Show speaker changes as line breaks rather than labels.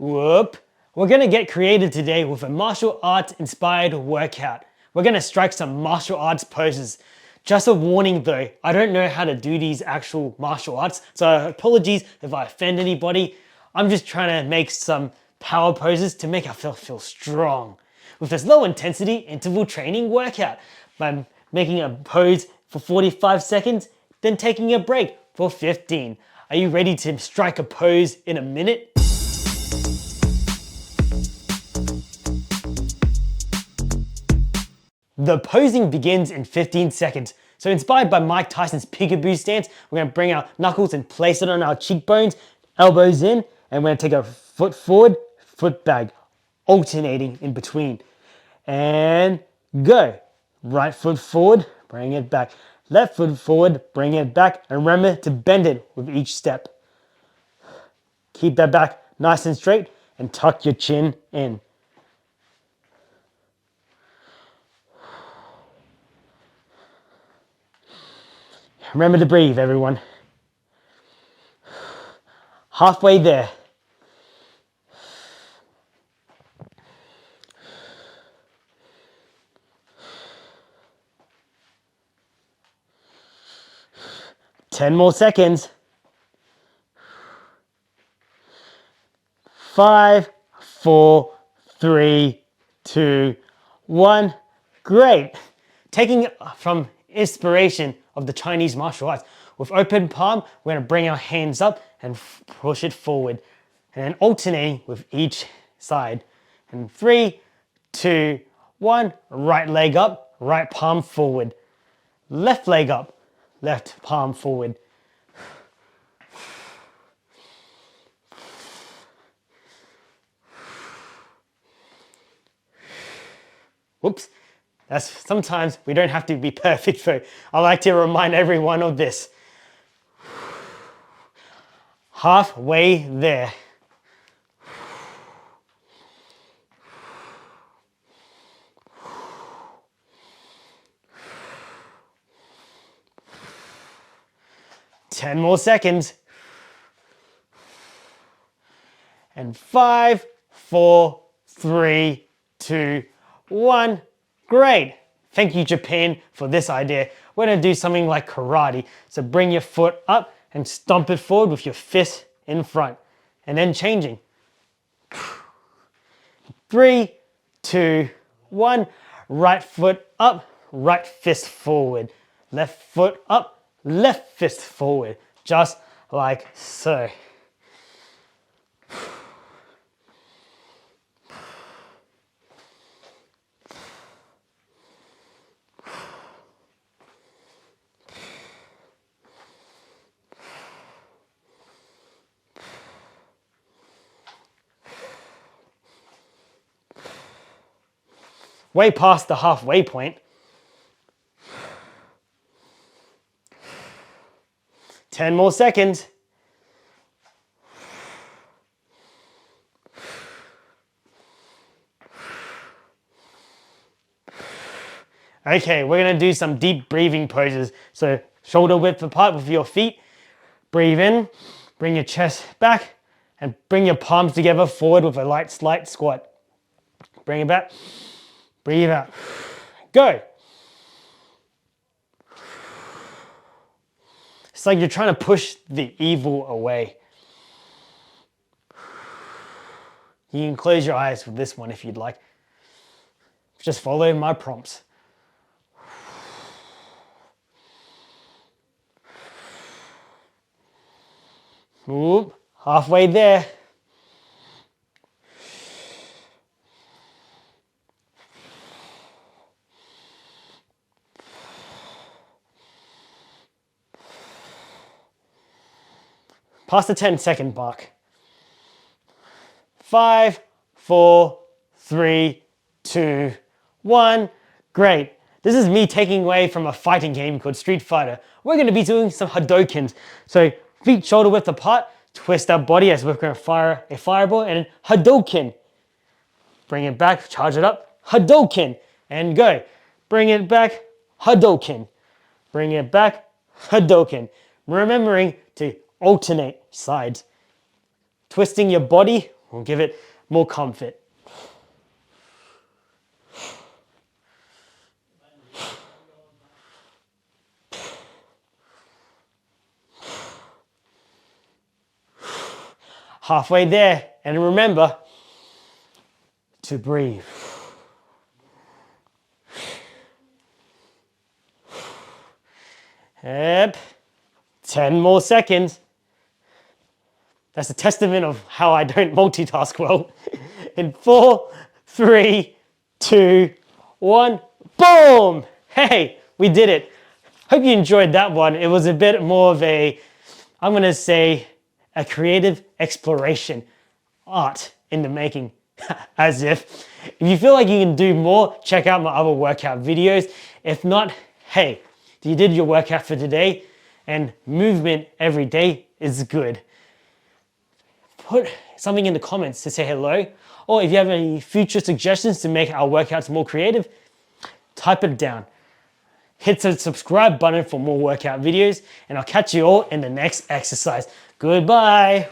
Whoop! We're gonna get creative today with a martial arts inspired workout. We're gonna strike some martial arts poses. Just a warning though, I don't know how to do these actual martial arts, so apologies if I offend anybody. I'm just trying to make some power poses to make ourselves feel strong. With this low intensity interval training workout, by making a pose for 45 seconds, then taking a break for 15. Are you ready to strike a pose in a minute? The posing begins in 15 seconds. So inspired by Mike Tyson's peekaboo stance, we're gonna bring our knuckles and place it on our cheekbones, elbows in, and we're gonna take a foot forward, foot back, alternating in between. And go. Right foot forward, bring it back. Left foot forward, bring it back. And remember to bend it with each step. Keep that back nice and straight and tuck your chin in. Remember to breathe, everyone. Halfway there. Ten more seconds. 5, 4, 3, 2, 1. Great. Taking from inspiration of the Chinese martial arts, with open palm, we're going to bring our hands up and push it forward. And then alternating with each side. And 3, 2, 1. Right leg up, right palm forward. Left leg up, left palm forward. Whoops. Sometimes we don't have to be perfect though. I like to remind everyone of this. Halfway there. Ten more seconds. And 5, 4, 3, 2, 1. Great. Thank you, Japan, for this idea. We're going to do something like karate. So bring your foot up and stomp it forward with your fist in front. And then changing. 3, 2, 1. Right foot up, right fist forward. Left foot up, left fist forward. Just like so. Way past the halfway point. 10 more seconds. Okay, we're gonna do some deep breathing poses. So shoulder width apart with your feet. Breathe in, bring your chest back, and bring your palms together forward with a slight squat. Bring it back. Breathe out. Go. It's like you're trying to push the evil away. You can close your eyes with this one if you'd like. Just follow my prompts. Whoop, halfway there. Past the 10-second mark. 5, 4, 3, 2, 1. Great. This is me taking away from a fighting game called Street Fighter. We're going to be doing some Hadokens. So feet shoulder width apart, twist our body as we're going to fire a fireball, and Hadoken. Bring it back, charge it up, Hadoken, and go. Bring it back, Hadoken. Bring it back, Hadoken. Remembering to alternate sides. Twisting your body We'll give it more comfort. Halfway there, and remember to breathe. Yep, 10 more seconds. That's a testament of how I don't multitask well. In 4, 3, 2, 1, boom! Hey, we did it. Hope you enjoyed that one. It was a bit more of a, I'm gonna say, a creative exploration, art in the making, as if. If you feel like you can do more, check out my other workout videos. If not, hey, you did your workout for today, and movement every day is good. Put something in the comments to say hello, or if you have any future suggestions to make our workouts more creative, type it down. Hit the subscribe button for more workout videos, and I'll catch you all in the next exercise. Goodbye.